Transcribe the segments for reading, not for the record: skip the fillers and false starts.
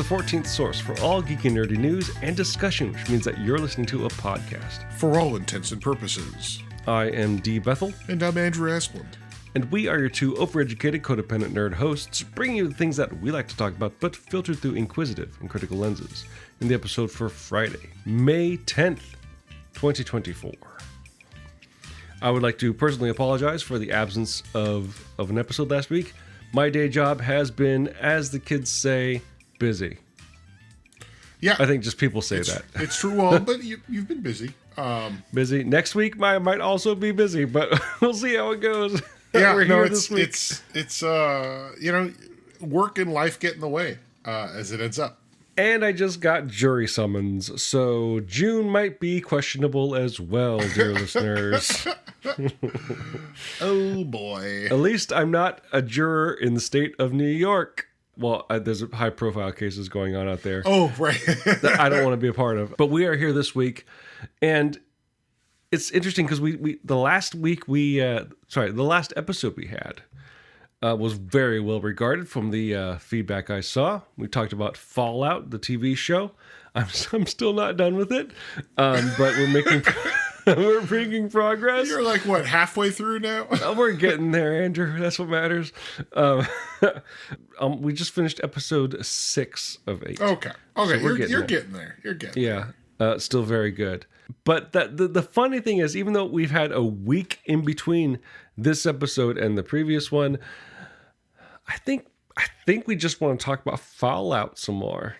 the 14th source for all geeky and nerdy news and discussion, which means that you're listening to a podcast. For all intents and purposes. I am D. Bethel. And I'm Andrew Asplund. And we are your two overeducated, codependent nerd hosts, bringing you the things that we like to talk about, but filtered through inquisitive and critical lenses, in the episode for Friday, May 10th, 2024. I would like to personally apologize for the absence of an episode last week. My day job has been, as the kids say, busy. Yeah. I think just people say that. It's true, well, but you've been busy. Busy. Next week, I might also be busy, but we'll see how it goes. Yeah, We're no, here it's, this week. it's work and life get in the way as it ends up. And I just got jury summons, so June might be questionable as well, dear listeners. Oh, boy. At least I'm not a juror in the state of New York. Well, there's high-profile cases going on out there. Oh, right. That I don't want to be a part of. But we are here this week, and it's interesting because the last episode we had was very well regarded from the feedback I saw. We talked about Fallout, the TV show. I'm still not done with it, but we're making progress. You're like, what, halfway through now? We're getting there, Andrew. That's what matters. We just finished episode 6 of 8. Okay. So You're getting there. You're getting there. Yeah, still very good. But the funny thing is, even though we've had a week in between this episode and the previous one, I think we just want to talk about Fallout some more,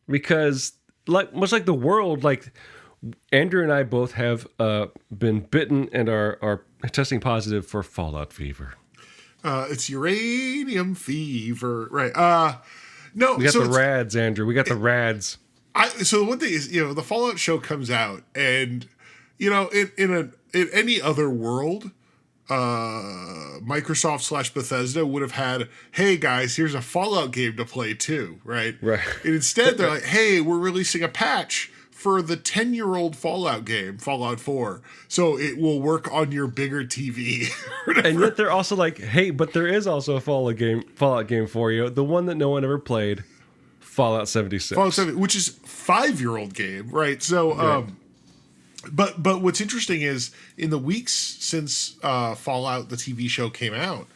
because much like the world, like Andrew and I both have been bitten and are testing positive for Fallout fever. It's uranium fever, right? No, we got the Rads, Andrew. We got the Rads. So the one thing is, the Fallout show comes out, and in any other world, Microsoft / Bethesda would have had, hey guys, here's a Fallout game to play too, right? Right. And instead they're like, hey, we're releasing a patch for the 10-year-old Fallout game, Fallout 4, so it will work on your bigger TV. And yet they're also like, hey, but there is also a Fallout game for you, the one that no one ever played, Fallout 76. Fallout 7, which is 5-year-old game, right? So, right. But what's interesting is in the weeks since Fallout the TV show came out,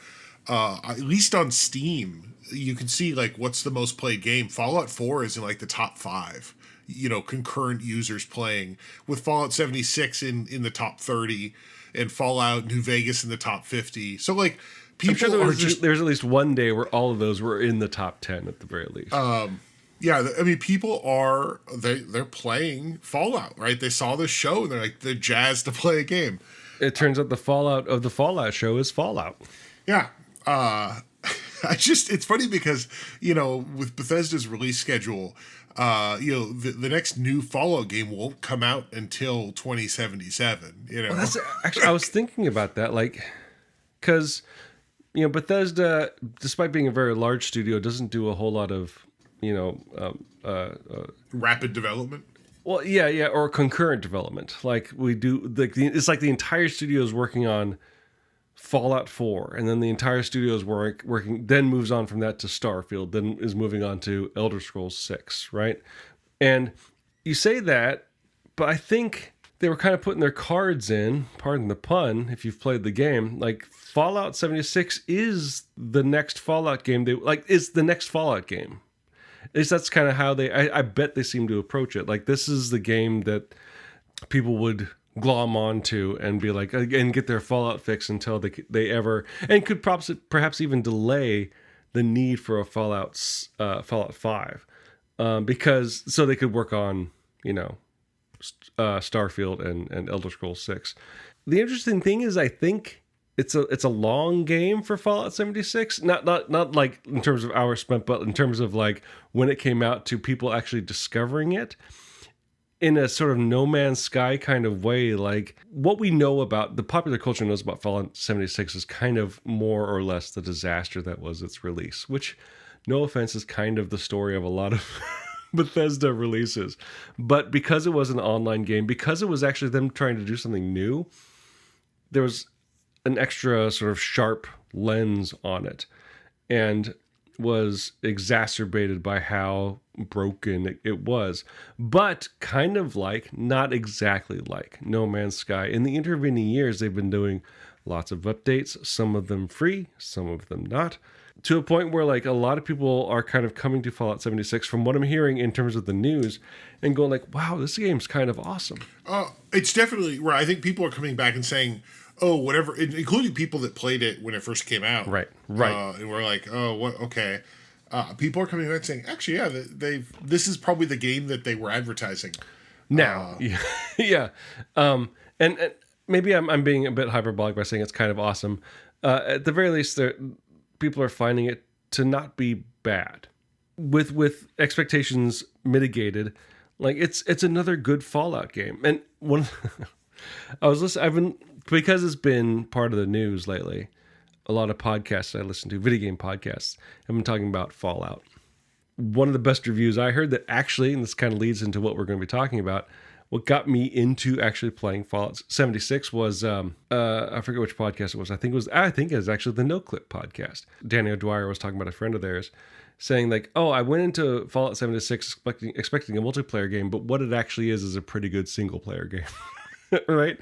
at least on Steam, you can see like what's the most played game. Fallout 4 is in like the top 5. Concurrent users playing, with Fallout 76 in the top 30 and Fallout New Vegas in the top 50. So like people there's at least one day where all of those were in the top 10 at the very least. Yeah, I mean, people are they're playing Fallout, right? They saw this show and they're jazzed to play a game. It turns out the Fallout of the Fallout show is Fallout. Yeah. It's funny because, with Bethesda's release schedule, the next new Fallout game won't come out until 2077, Well, that's actually, I was thinking about that, because, Bethesda, despite being a very large studio, doesn't do a whole lot of, rapid development. Well, yeah, or concurrent development. Like we do, it's like the entire studio is working on Fallout 4, and then the entire studio is working, then moves on from that to Starfield, then is moving on to Elder Scrolls 6, right? And you say that, but I think they were kind of putting their cards in, pardon the pun, if you've played the game, like Fallout 76 is the next Fallout game. It's the next Fallout game. At least that's kind of how I bet they seem to approach it. Like, this is the game that people would glom onto and be like, and get their Fallout fix until they ever, and could perhaps even delay the need for a Fallout 5, because so they could work on, Starfield and Elder Scrolls 6. The interesting thing is, I think it's a long game for Fallout 76. Not like in terms of hours spent, but in terms of like when it came out to people actually discovering it in a sort of No Man's Sky kind of way. Like, what we know about, the popular culture knows about Fallout 76 is kind of more or less the disaster that was its release, which, no offense, is kind of the story of a lot of Bethesda releases. But because it was an online game, because it was actually them trying to do something new, there was an extra sort of sharp lens on it. And was exacerbated by how broken it was, but kind of like, not exactly like No Man's Sky. In the intervening years, they've been doing lots of updates, some of them free, some of them not, to a point where like a lot of people are kind of coming to Fallout 76 from what I'm hearing in terms of the news and going like, wow, this game's kind of awesome. It's definitely where I think people are coming back and saying, oh, whatever, including people that played it when it first came out. Right. And we're like, oh, what? Okay. People are coming back saying, actually, yeah, this is probably the game that they were advertising. Now, yeah. And maybe I'm being a bit hyperbolic by saying it's kind of awesome. At the very least, people are finding it to not be bad, with expectations mitigated. Like it's another good Fallout game. And I've been, because it's been part of the news lately, a lot of podcasts I listen to, video game podcasts, have been talking about Fallout. One of the best reviews I heard that actually, and this kind of leads into what we're going to be talking about, what got me into actually playing Fallout 76 was, I forget which podcast it was. I think it was actually the No Clip podcast. Danny O'Dwyer was talking about a friend of theirs saying like, oh, I went into Fallout 76 expecting a multiplayer game, but what it actually is a pretty good single player game. Right?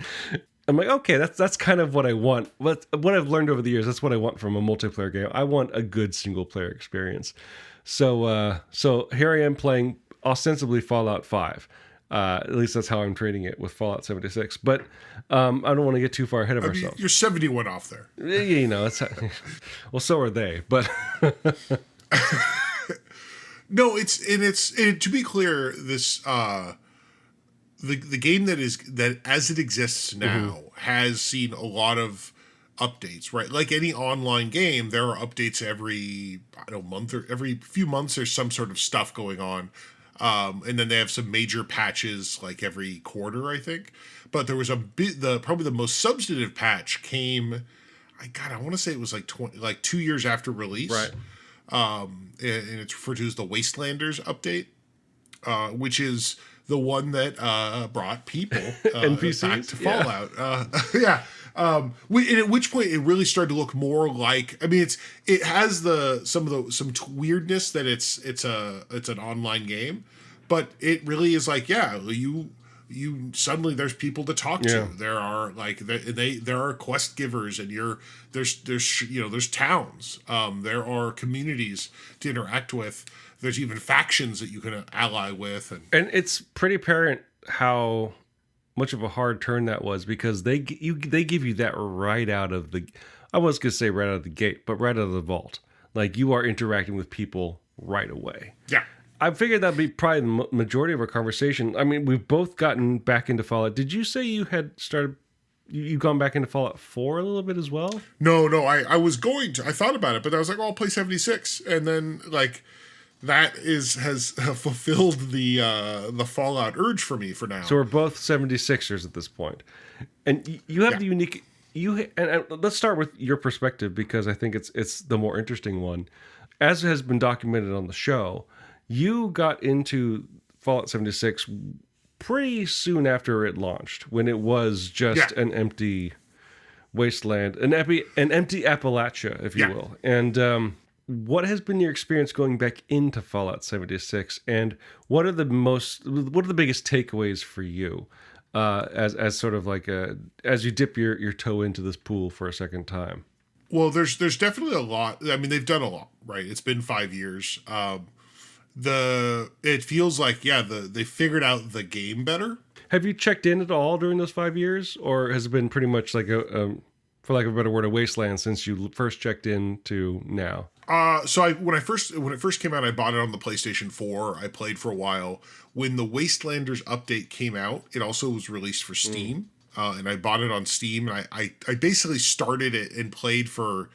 I'm like, okay, that's kind of what I want. What I've learned over the years, that's what I want from a multiplayer game. I want a good single player experience. So here I am playing ostensibly Fallout 5. At least that's how I'm treating it with Fallout 76. But I don't want to get too far ahead of ourselves. You're 71 off there. You know, well, so are they. But no, it's to be clear, this the game that as it exists now has seen a lot of updates, right? Like any online game, there are updates every month or every few months. There's some sort of stuff going on. And then they have some major patches like every quarter, I think. But there was probably the most substantive patch came, I want to say it was like 2 years after release. right. And it's referred to as the Wastelanders update, which is the one that brought people NPCs? back to Fallout. Yeah. And at which point it really started to look more like, I mean, it has some weirdness that it's an online game, but it really is like, yeah, you suddenly there's people to talk to. There are like there are quest givers, and there's towns, there are communities to interact with. There's even factions that you can ally with, and it's pretty apparent how much of a hard turn that was, because they give you that right out of the, I was gonna say right out of the gate, but right out of the vault. Like, you are interacting with people right away. Yeah. I figured that'd be probably the majority of our conversation. I mean, we've both gotten back into Fallout. Did you say you had started, you gone back into Fallout 4 a little bit as well? No, I was going to. I thought about it, but I was like, oh, I'll play 76, and then like that has fulfilled the Fallout urge for me for now. So we're both 76ers at this point, and you have the unique. And let's start with your perspective, because I think it's the more interesting one. As has been documented on the show, you got into Fallout 76 pretty soon after it launched, when it was just an empty wasteland, an empty Appalachia, if you will. And what has been your experience going back into Fallout 76, and what are the biggest takeaways for you as sort of like as you dip your toe into this pool for a second time? Well, there's definitely a lot. I mean, they've done a lot, right? It's been 5 years. It feels like they figured out the game better. Have you checked in at all during those 5 years, or has it been pretty much like for lack of a better word, a wasteland since you first checked in to now? So when it first came out, I bought it on the PlayStation 4. I played for a while. When the Wastelanders update came out, it also was released for Steam, and I bought it on Steam. And I basically started it and played for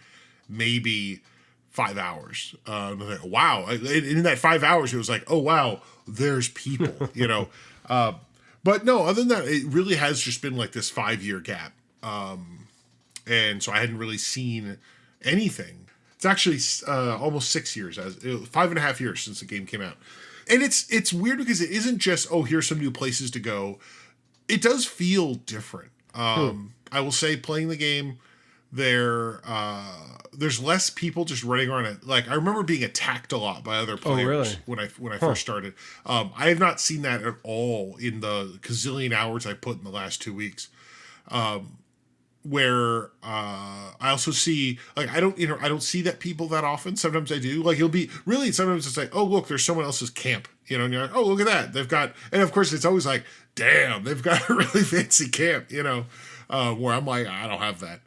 maybe 5 hours. I was like, wow! In that 5 hours, it was like, oh wow, there's people, you know. But no, other than that, it really has just been like this 5-year gap, and so I hadn't really seen anything. It's actually almost 6 years, 5.5 years since the game came out. And it's weird because it isn't just, oh, here's some new places to go. It does feel different. I will say, playing the game there's less people just running around it. Like I remember being attacked a lot by other players when I first started. I have not seen that at all in the gazillion hours I put in the last 2 weeks. Where I also see like I don't see that people that often. Sometimes I do. Like you'll be really sometimes it's like, oh look, there's someone else's camp, and you're like, oh look at that, they've got, and of course it's always like, damn, they've got a really fancy camp, where I'm like, I don't have that.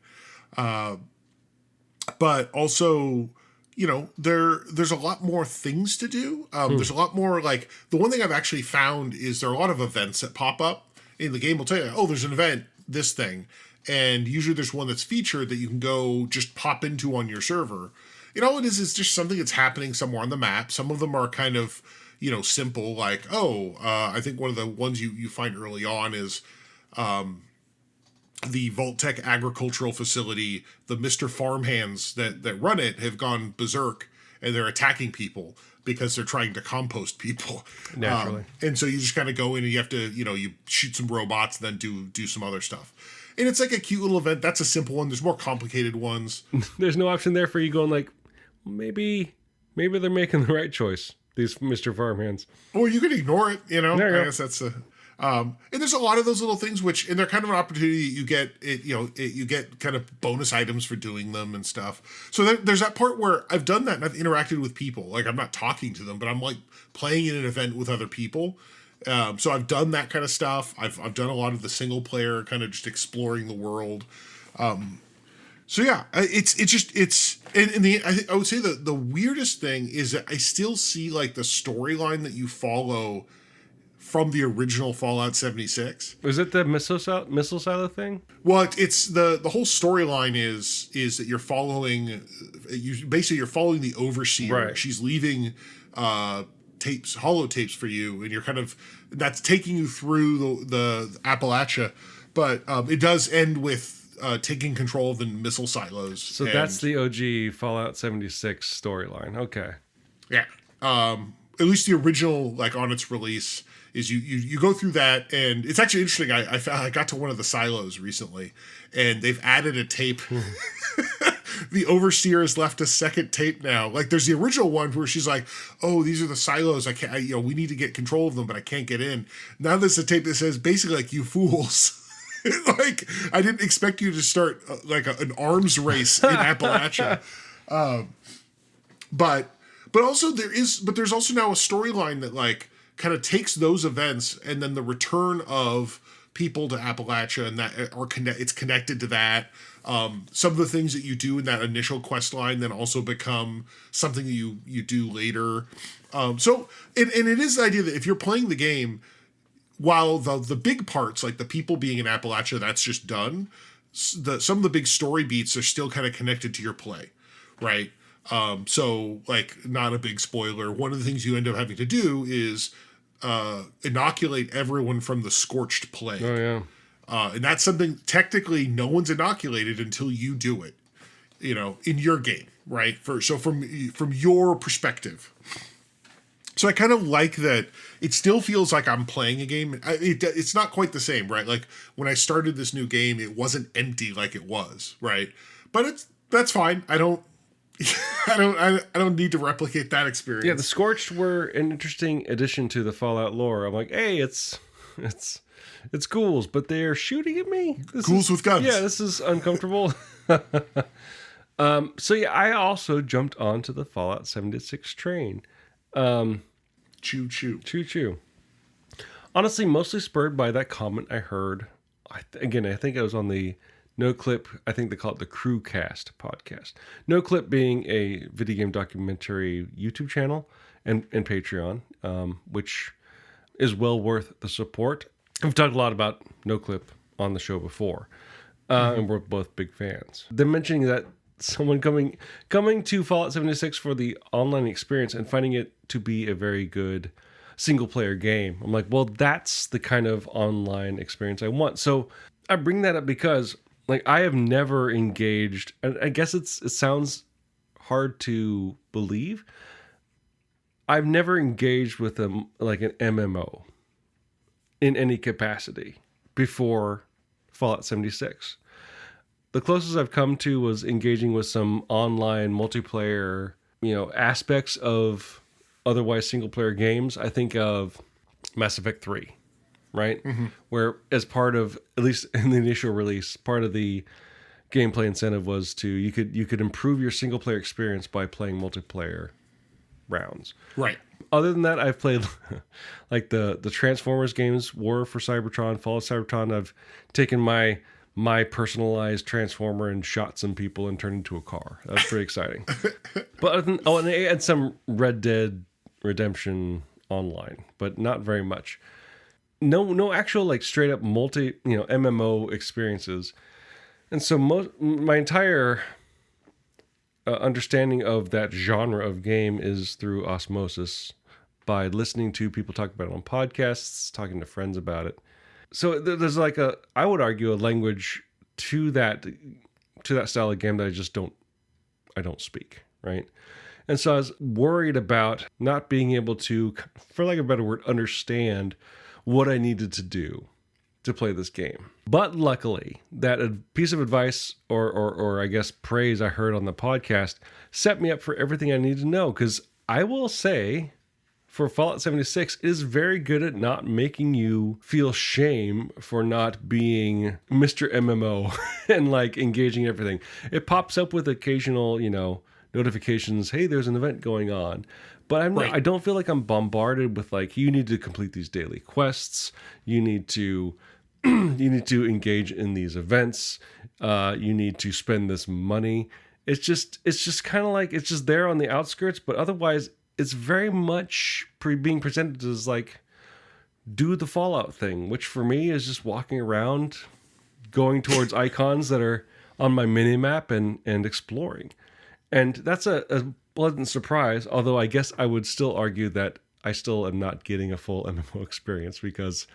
But also, there's a lot more things to do. There's a lot more, like the one thing I've actually found is there are a lot of events that pop up in the game. Will tell you, oh, there's an event, this thing. And usually there's one that's featured that you can go just pop into on your server. All it is just something that's happening somewhere on the map. Some of them are kind of, simple, like, I think one of the ones you find early on is the Vault-Tec agricultural facility. The Mr. Farmhands that run it have gone berserk, and they're attacking people because they're trying to compost people. Naturally. And so you just kind of go in and you have to, you shoot some robots and then do some other stuff. And it's like a cute little event. That's a simple one. There's more complicated ones. There's no option there for you going like, maybe they're making the right choice, these Mr. Farmhands. Or you can ignore it, There you I go. guess that's a... and there's a lot of those little things and they're kind of an opportunity you get you get kind of bonus items for doing them and stuff. So there's that part where I've done that and I've interacted with people. Like I'm not talking to them, but I'm like playing in an event with other people. So I've done that kind of stuff. I've done a lot of the single player kind of just exploring the world. So yeah, I would say the weirdest thing is that I still see like the storyline that you follow from the original Fallout 76. Was it the missile silo thing? Well, it's the whole storyline is that you're following you're following the Overseer. Right. She's leaving holo tapes for you, and you're that's taking you through the Appalachia, but it does end with taking control of the missile silos. So that's the OG Fallout 76 storyline. Okay. Yeah. At least the original, like on its release, is you go through that, and it's actually interesting. I got to one of the silos recently, and they've added a tape. The Overseer has left a second tape now. Like there's the original one where she's like, "Oh, these are the silos. We need to get control of them, but I can't get in." Now there's a tape that says basically like, "You fools." Like I didn't expect you to start an arms race in Appalachia. But there's also now a storyline that like kind of takes those events and then the return of people to Appalachia, and that it's connected to that. Some of the things that you do in that initial quest line then also become something that you do later. So it is the idea that if you're playing the game, while the big parts, like the people being in Appalachia, that's just done, some of the big story beats are still kind of connected to your play, right? So like, not a big spoiler, one of the things you end up having to do is inoculate everyone from the scorched plague. Oh yeah. And that's something technically no one's inoculated until you do it, in your game, right? So from your perspective. So I kind of like that it still feels like I'm playing a game. It's not quite the same, right? Like when I started this new game, it wasn't empty like it was, right? But that's fine. I don't need to replicate that experience. Yeah, the Scorched were an interesting addition to the Fallout lore. I'm like, hey, it's ghouls, but they're shooting at me. Ghouls with guns. Yeah, this is uncomfortable. So yeah, I also jumped onto the Fallout 76 train. Choo choo. Choo choo. Honestly, mostly spurred by that comment I heard. I think I was on the No Clip, I think they call it the Crewcast podcast. No Clip being a video game documentary YouTube channel and Patreon, which is well worth the support. We've talked a lot about No Clip on the show before, and we're both big fans. They're mentioning that someone coming to Fallout 76 for the online experience and finding it to be a very good single-player game. I'm like, well, that's the kind of online experience I want. So I bring that up because like I have never engaged, and I guess it sounds hard to believe, I've never engaged with an MMO in any capacity before Fallout 76. The closest I've come to was engaging with some online multiplayer, aspects of otherwise single player games. I think of Mass Effect 3, right? Where as part of, at least in the initial release, part of the gameplay incentive was you could improve your single player experience by playing multiplayer rounds. Right. Other than that, I've played like the Transformers games, War for Cybertron, Fall of Cybertron. I've taken my personalized Transformer and shot some people and turned into a car. That was pretty exciting. But and they had some Red Dead Redemption online, but not very much. No actual like straight up MMO experiences. And so my entire understanding of that genre of game is through osmosis, by listening to people talk about it on podcasts, talking to friends about it. So there's like I would argue a language to that style of game that I don't speak, right? And so I was worried about not being able to, for lack of a better word, understand what I needed to do to play this game. But luckily, that a piece of advice or I guess praise I heard on the podcast set me up for everything I need to know, because I will say, for Fallout 76, is very good at not making you feel shame for not being Mr. MMO and like engaging in everything. It pops up with occasional, notifications, hey, there's an event going on. But I don't feel like I'm bombarded with like, you need to complete these daily quests, you need to engage in these events, you need to spend this money. It's just kind of like, it's just there on the outskirts, but otherwise it's very much being presented as like, do the Fallout thing, which for me is just walking around, going towards icons that are on my mini map and exploring. And that's a pleasant surprise, although I guess I would still argue that I still am not getting a full MMO experience, because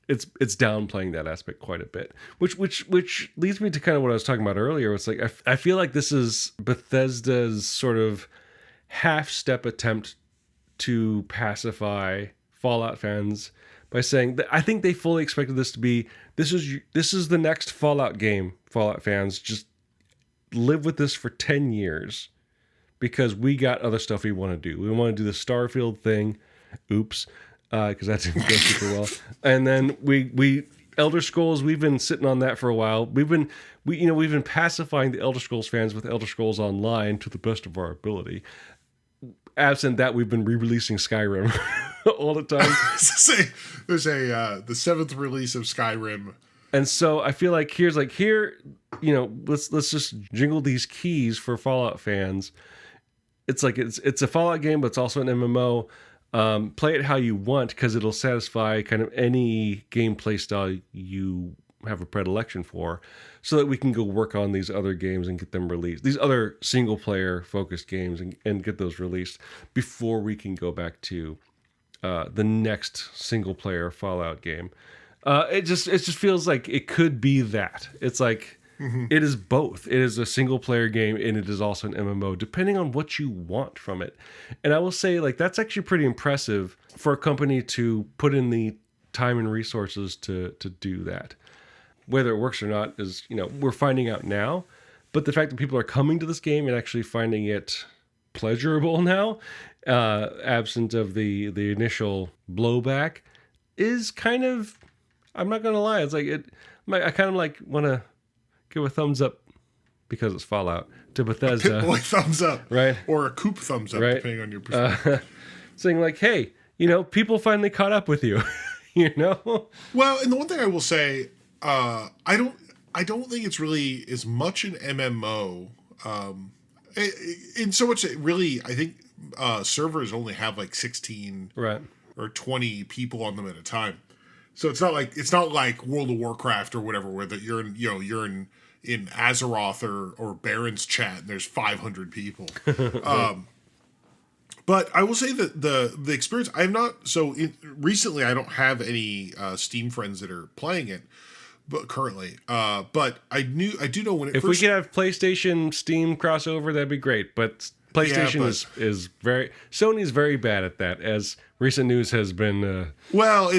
it's downplaying that aspect quite a bit, which leads me to kind of what I was talking about earlier. It's like I feel like this is Bethesda's sort of half-step attempt to pacify Fallout fans by saying that I think they fully expected this to be, this is the next Fallout game, Fallout fans. Just live with this for 10 years because we got other stuff we want to do. We want to do the Starfield thing. Oops. Because that didn't go super well. And then we Elder Scrolls, we've been sitting on that for a while. We've been pacifying the Elder Scrolls fans with Elder Scrolls Online to the best of our ability. Absent that, we've been re-releasing Skyrim all the time. There's the 7th release of Skyrim. And so I feel like let's just jingle these keys for Fallout fans. It's like it's a Fallout game, but it's also an MMO. Play it how you want, because it'll satisfy kind of any gameplay style you have a predilection for, so that we can go work on these other games and get them released, these other single player focused games, and get those released before we can go back to the next single player Fallout game. It just feels like it could be that. It's like, it is both. It is a single player game and it is also an MMO, depending on what you want from it. And I will say, like, that's actually pretty impressive for a company to put in the time and resources to do that. Whether it works or not is, we're finding out now. But the fact that people are coming to this game and actually finding it pleasurable now, absent of the initial blowback, is kind of, I'm not going to lie, it's like I kind of like want to give a thumbs up, because it's Fallout, to Bethesda. A Pip-Boy thumbs up. Right. Or a Coop thumbs up, right, depending on your perspective. Saying like, hey, people finally caught up with you. Well, and the one thing I will say, I don't think it's really as much an MMO. In so much that really, I think servers only have like 16 right, or 20 people on them at a time. So it's not like World of Warcraft or whatever, where that you're in Azeroth or Baron's chat and there's 500 people. But I will say that the experience, recently I don't have any Steam friends that are playing it, but currently, but I do know when it if we could have PlayStation Steam crossover, that'd be great. But PlayStation is Sony's very bad at that, as recent news has been. Well,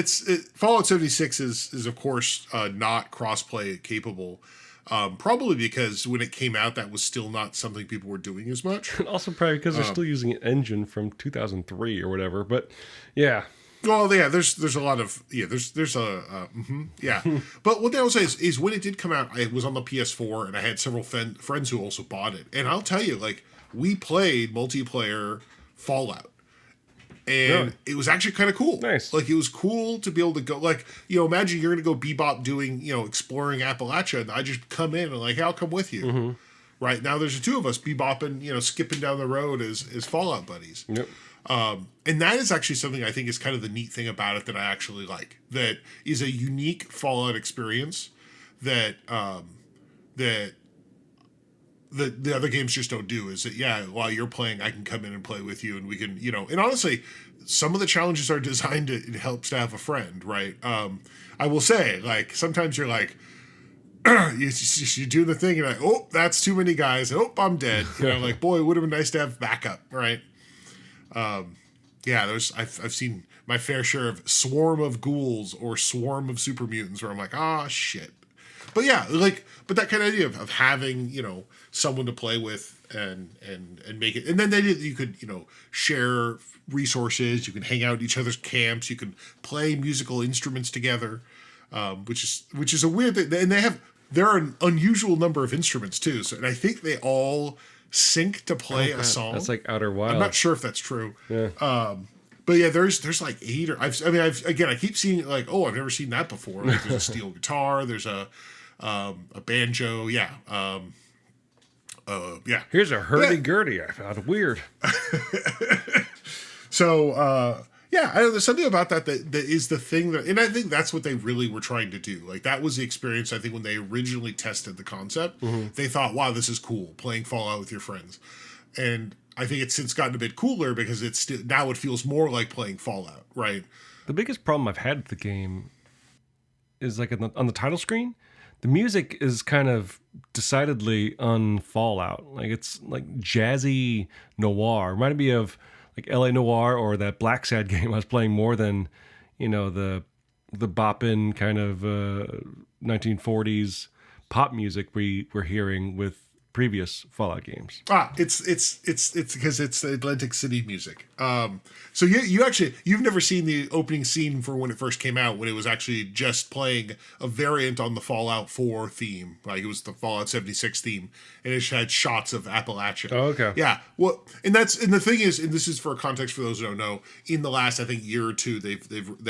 Fallout 76 is of course not crossplay capable. Probably because when it came out, that was still not something people were doing as much. And also probably because they're still using an engine from 2003 or whatever. But yeah. Well, yeah, there's a lot of yeah. But what I will say is when it did come out, I was on the PS4 and I had several friends who also bought it, and I'll tell you, like, we played multiplayer Fallout, and Really? it was actually kind of cool. Nice. Like, it was cool to be able to go, like, imagine you're gonna go bebop doing, exploring Appalachia, and I just come in and like, hey, I'll come with you. Right now, there's the two of us bebopping, skipping down the road as Fallout buddies. Yep. And that is actually something I think is kind of the neat thing about it that I actually like. That is a unique Fallout experience that that the other games just don't do. Is that, yeah, while you're playing, I can come in and play with you, and we can, and honestly, some of the challenges are designed it helps to have a friend, right? I will say, like, sometimes you're like, you do the thing, and like, oh, that's too many guys, and oh, I'm dead. Like, boy, it would have been nice to have backup, right? Yeah, I've seen my fair share of swarm of ghouls or swarm of super mutants where I'm like, shit. But yeah, but that kind of idea of having, someone to play with and make it, and then you could, share resources, you can hang out at each other's camps, you can play musical instruments together, which is a weird thing, and there are an unusual number of instruments too. So, and I think they all sync to play a song. That's like Outer Wilds. I'm not sure if that's true. Yeah. But yeah, there's like 8 or I keep seeing it, like, I've never seen that before. Like, there's a steel guitar, there's a banjo, yeah. Yeah. Here's a hurdy-gurdy. I found weird. So yeah, I know there's something about that is the thing that, and I think that's what they really were trying to do. Like, that was the experience, I think, when they originally tested the concept. They thought, wow, this is cool, playing Fallout with your friends. And I think it's since gotten a bit cooler because now it feels more like playing Fallout, right? The biggest problem I've had with the game is, like, on the title screen, the music is kind of decidedly on Fallout. Like, it's like jazzy noir. Reminded me of like LA Noire or that Black Sad game I was playing more than, the boppin' kind of 1940s pop music we were hearing with previous Fallout games. It's because it's the Atlantic City music. So you've never seen the opening scene for when it first came out, when it was actually just playing a variant on the Fallout 4 theme, like it was the Fallout 76 theme, and it had shots of Appalachia. Oh, okay. Yeah. Well, and the thing is, and this is for context for those who don't know, in the last, I think, year or two, they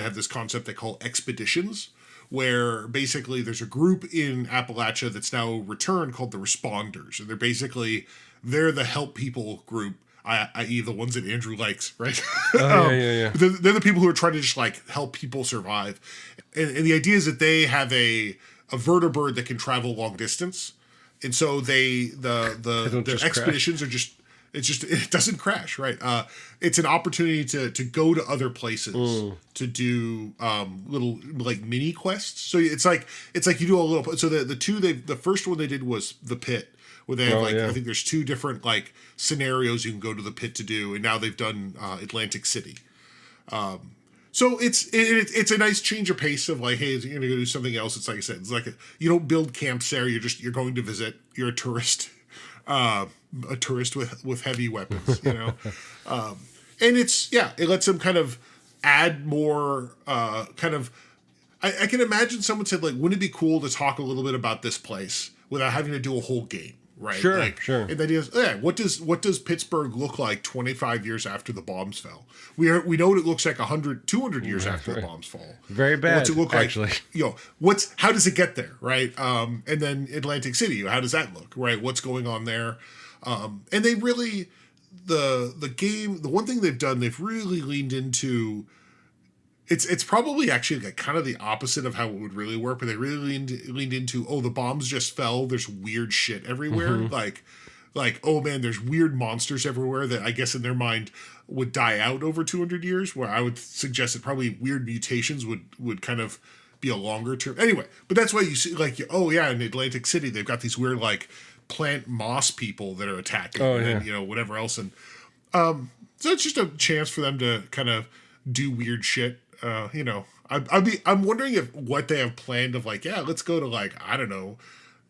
have this concept they call expeditions, where basically there's a group in Appalachia that's now returned called the Responders. And they're the help people group, i.e. the ones that Andrew likes, right? Yeah. They're the people who are trying to just like help people survive. And the idea is that they have a vertibird that can travel long distance. And so their expeditions are just, it doesn't crash, right? It's an opportunity to go to other places to do little like mini quests. So it's like you do a little. So the first one they did was the pit, where they have I think there's 2 different like scenarios you can go to the pit to do, and now they've done Atlantic City. So it's a nice change of pace of like, hey, you're gonna go do something else. It's like I said, it's like you don't build camps there. You're going to visit. You're a tourist. A tourist with heavy weapons, and it lets them kind of add more kind of. I can imagine someone said, like, wouldn't it be cool to talk a little bit about this place without having to do a whole game, right? Sure. And the idea is, what does Pittsburgh look like 25 years after the bombs fell? We know what it looks like 200 years after the bombs fall. Very bad. What's it look actually. Like? How does it get there, right? And then Atlantic City, how does that look, right? What's going on there? And they really, the game, the one thing they've done, they've really leaned into. It's probably actually like kind of the opposite of how it would really work, but they really leaned into, the bombs just fell. There's weird shit everywhere. Like, oh man, there's weird monsters everywhere that I guess in their mind would die out over 200 years, where I would suggest that probably weird mutations would kind of be a longer term. Anyway, but that's why you see, like, in Atlantic City, they've got these weird, like, plant moss people that are attacking, and whatever else. And so it's just a chance for them to kind of do weird shit. I'm wondering if what they have planned of like, let's go to, like, I don't know,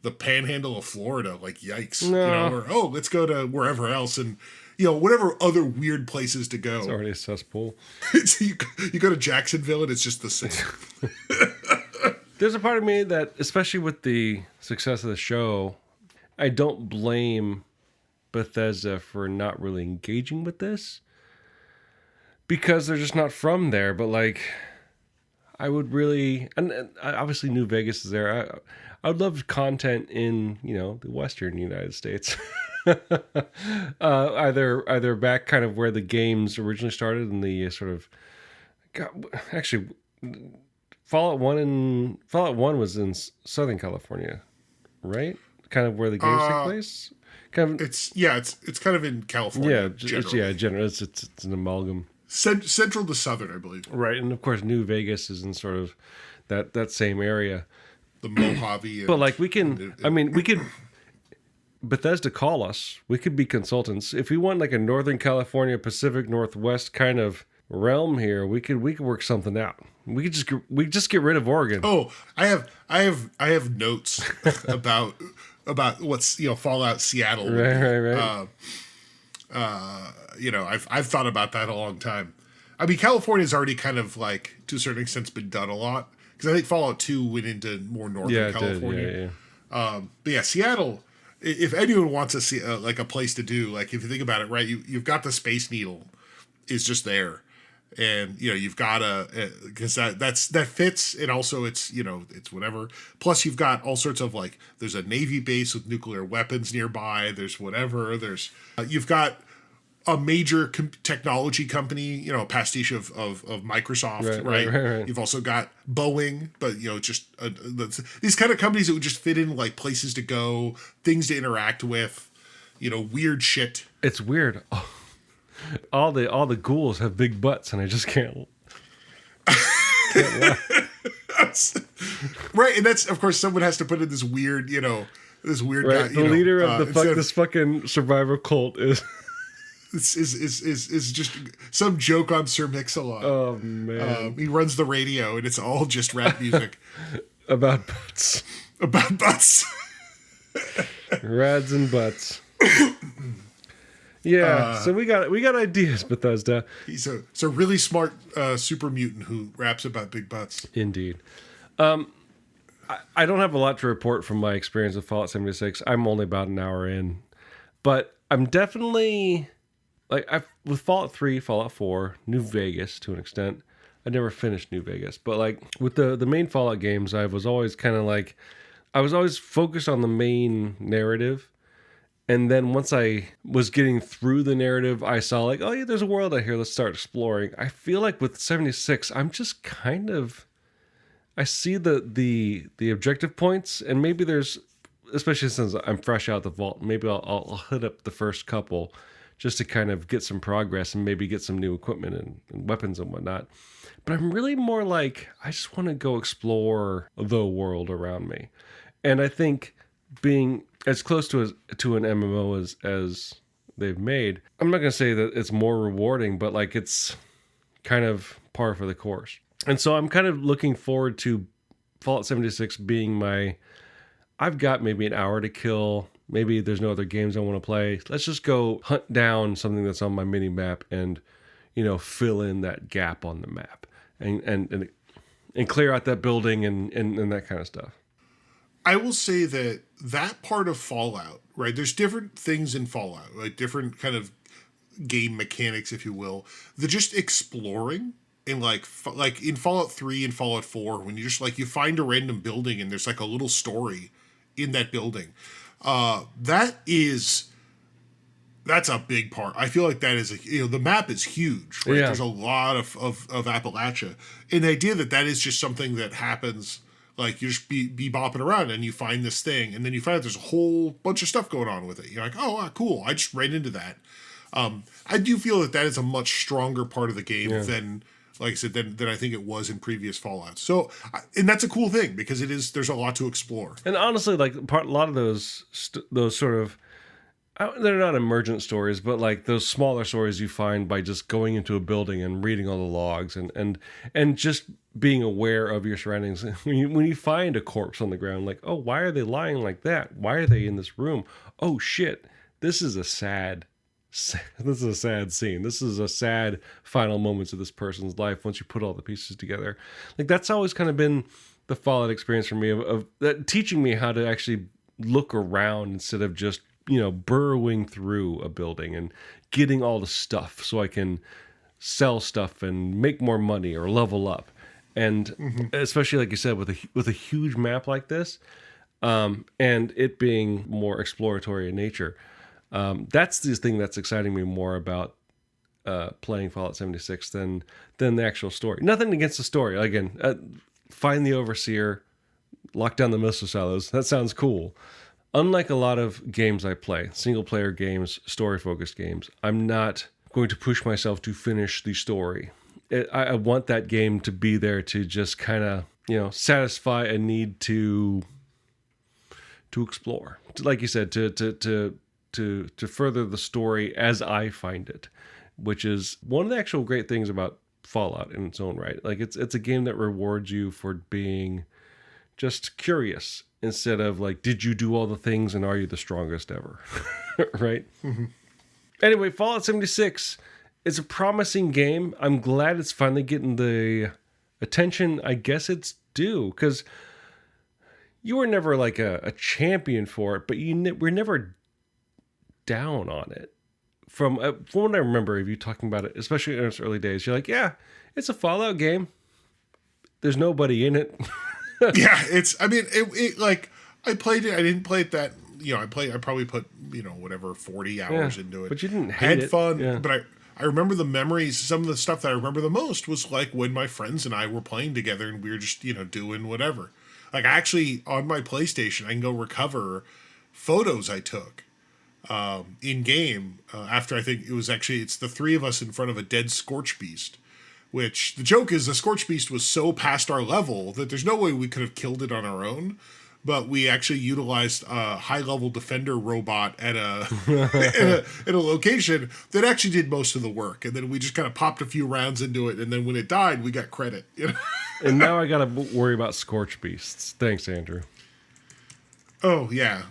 the panhandle of Florida, like yikes, No. or oh, let's go to wherever else, and whatever other weird places to go. It's already a cesspool. You go to Jacksonville and it's just the same. There's a part of me that, especially with the success of the show, I don't blame Bethesda for not really engaging with this because they're just not from there. But like, I would really, and obviously New Vegas is there. I would love content in the Western United States, either back kind of where the games originally started in the sort of, actually, Fallout 1 was in Southern California, right? Kind of where the games take place. Kind of, it's kind of in California. It's an amalgam. Central to southern, I believe. Right, and of course, New Vegas is in sort of that same area. The Mojave. But like we could Bethesda call us. We could be consultants if we want like a Northern California, Pacific Northwest kind of realm here. We could work something out. We just get rid of Oregon. Oh, I have notes about what's Fallout Seattle. Right. I've thought about that a long time. I mean, California's already kind of like to a certain extent been done a lot because I think Fallout 2 went into more Northern California. But yeah, Seattle. If anyone wants to see like a place to do, like if you think about it, right, you've got the Space Needle, is just there. And you've got because that fits, and also it's it's whatever. Plus you've got all sorts of like there's a Navy base with nuclear weapons nearby. There's whatever. There's you've got a major technology company, a pastiche of Microsoft, right? You've also got Boeing, but just these kind of companies that would just fit in like places to go, things to interact with, weird shit. It's weird. Oh. All the ghouls have big butts, and I just can't right, and that's of course someone has to put in this weird, this weird right. guy. The leader of this fucking survivor cult is just some joke on Sir Mix-a-Lot. Oh man, he runs the radio, and it's all just rap music about butts. About butts. Rads and butts. Yeah, so we got ideas, Bethesda. He's a really smart super mutant who raps about big butts. Indeed. I don't have a lot to report from my experience with Fallout 76. I'm only about an hour in, but I'm definitely with Fallout 3, Fallout 4, New Vegas to an extent. I never finished New Vegas, but like with the main Fallout games, I was always kind of like I was always focused on the main narrative. And then once I was getting through the narrative, I saw like, oh yeah, there's a world out here. Let's start exploring. I feel like with 76, I'm just kind of, I see the objective points, and maybe there's, especially since I'm fresh out the vault, maybe I'll hit up the first couple just to kind of get some progress and maybe get some new equipment and weapons and whatnot. But I'm really more like, I just want to go explore the world around me. And I think being as close to an MMO as they've made, I'm not going to say that it's more rewarding, but like it's kind of par for the course. And so I'm kind of looking forward to Fallout 76 being I've got maybe an hour to kill. Maybe there's no other games I want to play. Let's just go hunt down something that's on my mini map and, fill in that gap on the map and clear out that building and that kind of stuff. I will say that part of Fallout, right? There's different things in Fallout, like different kind of game mechanics, if you will. They're just exploring, and like in Fallout 3 and Fallout 4, when you just like you find a random building and there's like a little story in that building. That's a big part. I feel like that is the map is huge, right? Yeah. There's a lot of Appalachia, and the idea that is just something that happens. Like you just be bopping around and you find this thing, and then you find out there's a whole bunch of stuff going on with it. You're like, oh, cool. I just ran into that. I do feel that is a much stronger part of the game than, like I said, than I think it was in previous Fallouts. So, and that's a cool thing because there's a lot to explore. And honestly, like a lot of those sort of they're not emergent stories, but like those smaller stories you find by just going into a building and reading all the logs and just being aware of your surroundings. When you find a corpse on the ground, like, oh, why are they lying like that? Why are they in this room? Oh shit, this is a sad scene. This is a sad final moments of this person's life once you put all the pieces together. Like that's always kind of been the Fallout experience for me of that, teaching me how to actually look around instead of just burrowing through a building and getting all the stuff so I can sell stuff and make more money or level up. And especially like you said, with a huge map like this, and it being more exploratory in nature, that's the thing that's exciting me more about playing Fallout 76 than the actual story. Nothing against the story. Again, find the Overseer, lock down the missile silos. That sounds cool. Unlike a lot of games I play, single-player games, story-focused games, I'm not going to push myself to finish the story. I want that game to be there to just kind of, satisfy a need to explore. Like you said, to further the story as I find it, which is one of the actual great things about Fallout in its own right. Like it's a game that rewards you for being just curious instead of like, did you do all the things and are you the strongest ever? Right? Mm-hmm. Anyway, Fallout 76 is a promising game. I'm glad it's finally getting the attention I guess it's due, because you were never like a champion for it, but we're never down on it. From what I remember of you talking about it, especially in its early days, you're like, yeah, it's a Fallout game. There's nobody in it. Yeah, it like I played it. I didn't play it that, I probably put, 40 hours into it. But you didn't hate I had it. fun, Yeah. but I remember the memories. Some of the stuff that I remember the most was like when my friends and I were playing together and we were just, doing whatever. Like actually on my PlayStation, I can go recover photos I took in game after I think it's the three of us in front of a dead Scorch Beast. Which the joke is the Scorch Beast was so past our level that there's no way we could have killed it on our own. But we actually utilized a high-level defender robot at a location that actually did most of the work, and then we just kind of popped a few rounds into it, and then when it died, we got credit. And now I gotta worry about Scorch Beasts. Thanks, Andrew. Oh yeah,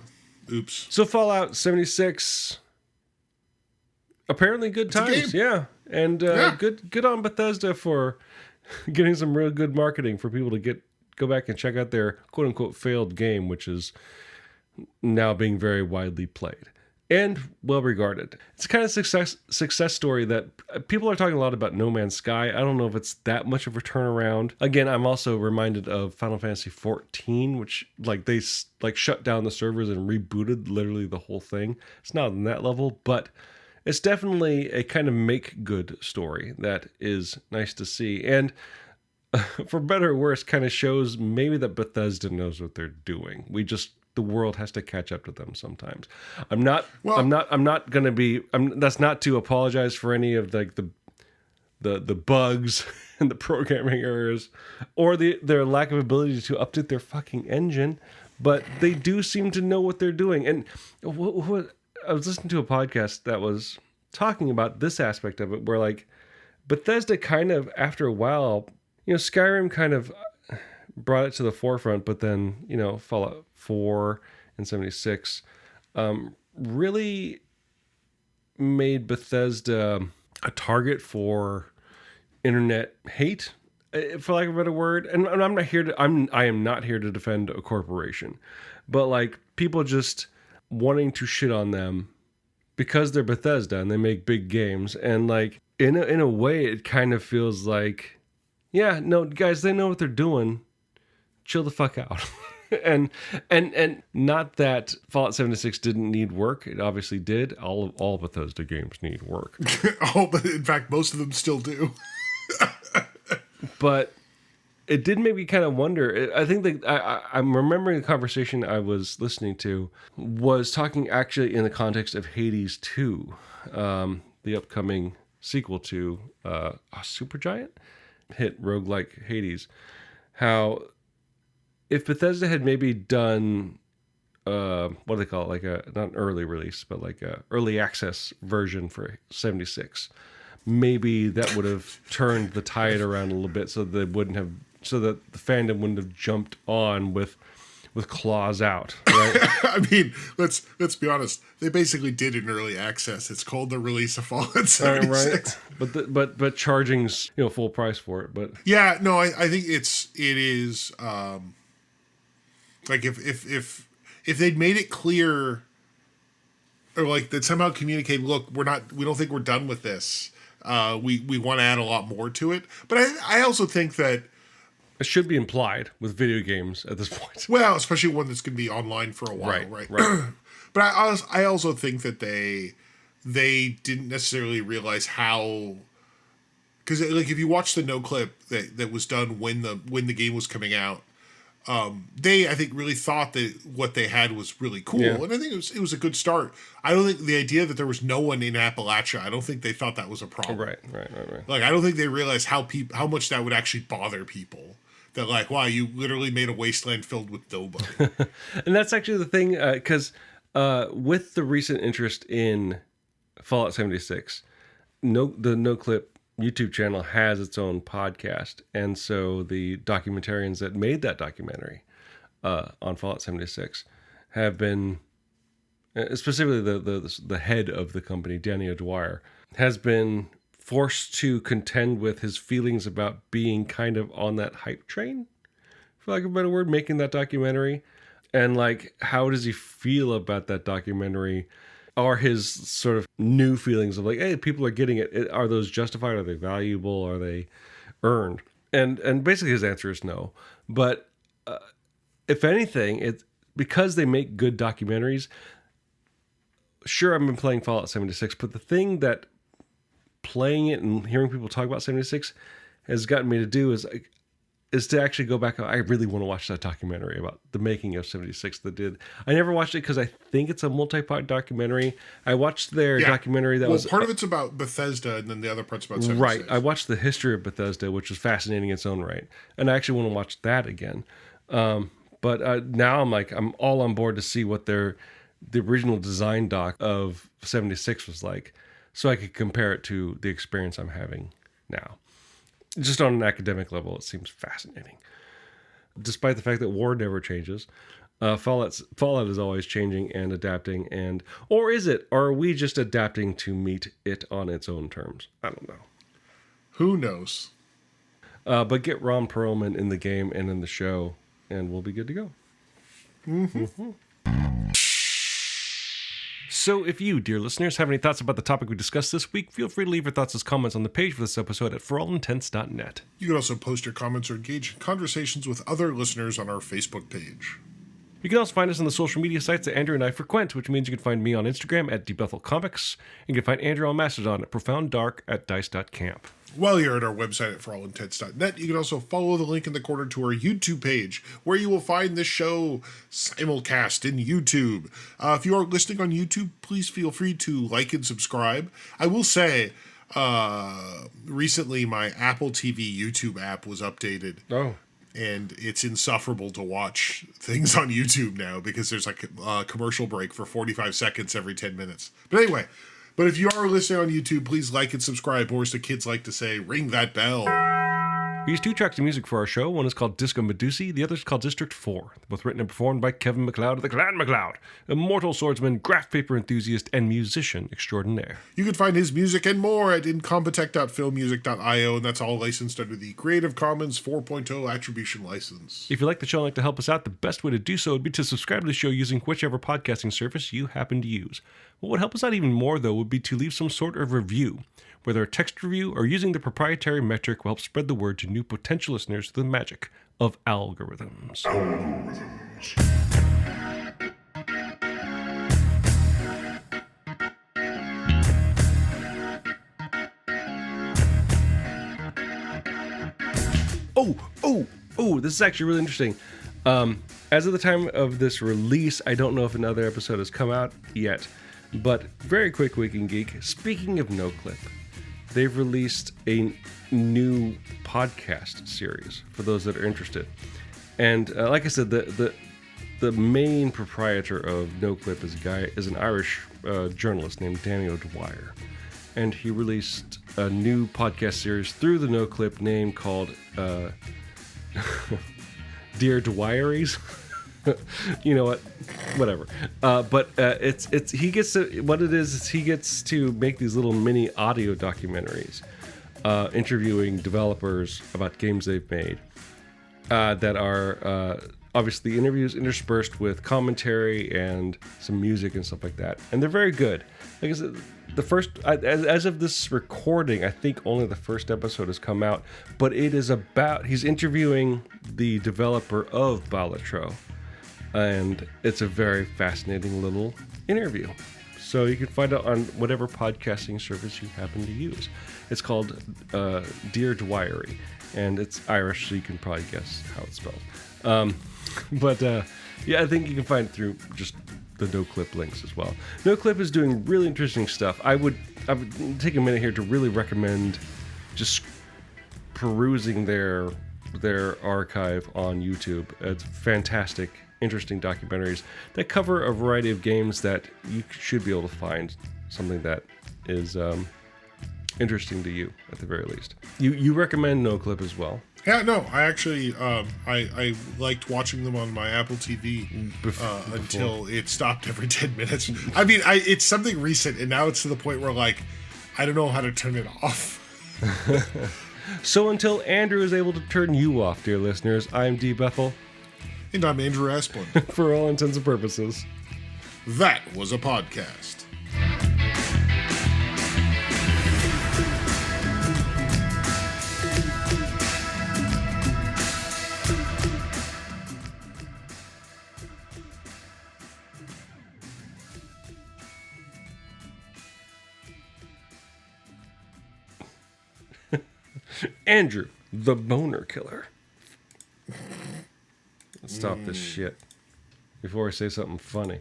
oops. So Fallout 76, apparently good times, yeah, and good on Bethesda for getting some real good marketing for people to go back and check out their quote unquote failed game, which is now being very widely played and well regarded. It's a kind of success story that people are talking a lot about No Man's Sky. I don't know if it's that much of a turnaround. Again, I'm also reminded of Final Fantasy 14, which they shut down the servers and rebooted literally the whole thing. It's not on that level, but it's definitely a kind of make good story that is nice to see. And for better or worse, kind of shows maybe that Bethesda knows what they're doing. The world has to catch up to them sometimes. That's not to apologize for any of the bugs and the programming errors or their lack of ability to update their fucking engine, but they do seem to know what they're doing. And I was listening to a podcast that was talking about this aspect of it, where Bethesda kind of, after a while, Skyrim kind of brought it to the forefront, but then, Fallout 4 and 76 really made Bethesda a target for internet hate, for lack of a better word. And I am not here to defend a corporation, but people just wanting to shit on them because they're Bethesda and they make big games. And in a way, it kind of feels like, yeah, no, guys, they know what they're doing. Chill the fuck out. and not that Fallout 76 didn't need work. It obviously did. All Bethesda games need work. But in fact, most of them still do. But it did make me kind of wonder. I think that I'm remembering the conversation I was listening to was talking actually in the context of Hades 2, the upcoming sequel to Supergiant hit roguelike Hades. How if Bethesda had maybe done what do they call it? Like not an early release, but like a early access version for 76. Maybe that would have turned the tide around a little bit, so that the fandom wouldn't have jumped on with claws out, right? I mean, let's be honest. They basically did an early access. It's called the release of Fallout 76. Right. But charging's full price for it. But yeah, no, I think it is like if they'd made it clear, or like that somehow communicate, look, we don't think we're done with this. We want to add a lot more to it. But I also think that it should be implied with video games at this point. Well, especially one that's going to be online for a while, right? But I also think that they didn't necessarily realize how, because like if you watch the no clip that was done when the game was coming out, they, I think, really thought that what they had was really cool, and I think it was a good start. I don't think the idea that there was no one in Appalachia, I don't think they thought that was a problem. Right. Like, I don't think they realized how much that would actually bother people. That like, wow, you literally made a wasteland filled with nobody. And that's actually the thing, because with the recent interest in Fallout 76, the No Clip YouTube channel has its own podcast, and so the documentarians that made that documentary on Fallout 76 have been, specifically the head of the company, Danny O'Dwyer, has been forced to contend with his feelings about being kind of on that hype train, for lack of a better word, making that documentary. And like, how does he feel about that documentary? Are his sort of new feelings of like, hey, people are getting it. Are those justified? Are they valuable? Are they earned? And basically his answer is no. But if anything, it's because they make good documentaries. Sure, I've been playing Fallout 76, but the thing that playing it and hearing people talk about 76 has gotten me to do is to actually go back. I really want to watch that documentary about the making of 76 that did. I never watched it because I think it's a multi-part documentary. I watched their documentary that was... part of it's about Bethesda and then the other part's about 76. Right. I watched the history of Bethesda, which was fascinating in its own right. And I actually want to watch that again. But now I'm all on board to see what the original design doc of 76 was like, so I could compare it to the experience I'm having now. Just on an academic level, it seems fascinating. Despite the fact that war never changes, Fallout is always changing and adapting, or is it? Or are we just adapting to meet it on its own terms? I don't know. Who knows? But get Ron Perlman in the game and in the show, and we'll be good to go. Mm-hmm. So if you, dear listeners, have any thoughts about the topic we discussed this week, feel free to leave your thoughts as comments on the page for this episode at forallintents.net. You can also post your comments or engage in conversations with other listeners on our Facebook page. You can also find us on the social media sites that Andrew and I frequent, which means you can find me on Instagram at DBethelComics, and you can find Andrew on Mastodon at ProfoundDark at Dice.camp. While you're at our website at forallintents.net, you can also follow the link in the corner to our YouTube page, where you will find this show simulcast in YouTube. If you are listening on YouTube, please feel free to like and subscribe. I will say, recently my Apple TV YouTube app was updated. Oh. And it's insufferable to watch things on YouTube now because there's like a commercial break for 45 seconds every 10 minutes. But anyway... But if you are listening on YouTube, please like and subscribe, or as the kids like to say, ring that bell. We use 2 tracks of music for our show. One is called Disco Medusae, the other is called District 4. They're both written and performed by Kevin McLeod of the Clan McLeod, immortal swordsman, graph paper enthusiast, and musician extraordinaire. You can find his music and more at incompetech.filmmusic.io, and that's all licensed under the Creative Commons 4.0 Attribution License. If you like the show and like to help us out, the best way to do so would be to subscribe to the show using whichever podcasting service you happen to use. What would help us out even more, though, would be to leave some sort of review, whether a text review or using the proprietary metric will help spread the word to new potential listeners through the magic of algorithms. Oh, this is actually really interesting. As of the time of this release, I don't know if another episode has come out yet, but very quick Week in Geek. Speaking of No Clip, they've released a new podcast series for those that are interested. And like I said, the main proprietor of NoClip is an Irish journalist named Danny O'Dwyer, and he released a new podcast series through the NoClip name called Dear Dwyeries. You know what? Whatever. But he gets to make these little mini audio documentaries, interviewing developers about games they've made, that are obviously interviews interspersed with commentary and some music and stuff like that. And they're very good. Like I said, as of this recording, I think only the first episode has come out, but he's interviewing the developer of Balatro. And it's a very fascinating little interview. So you can find out on whatever podcasting service you happen to use. It's called Dear Dwyery, and it's Irish, so you can probably guess how it's spelled. Yeah, I think you can find it through just the NoClip links as well. NoClip is doing really interesting stuff. I would take a minute here to really recommend just perusing their archive on YouTube. It's fantastic, interesting documentaries that cover a variety of games that you should be able to find something that is interesting to you at the very least. You recommend NoClip as well. Yeah, no, I actually I liked watching them on my Apple TV until it stopped every 10 minutes. I mean, it's something recent, and now it's to the point where, like, I don't know how to turn it off. So until Andrew is able to turn you off, dear listeners, I'm D. Bethel. And I'm Andrew Asplund. For all intents and purposes. That was a podcast. Andrew, the boner killer. Let's stop this shit before I say something funny.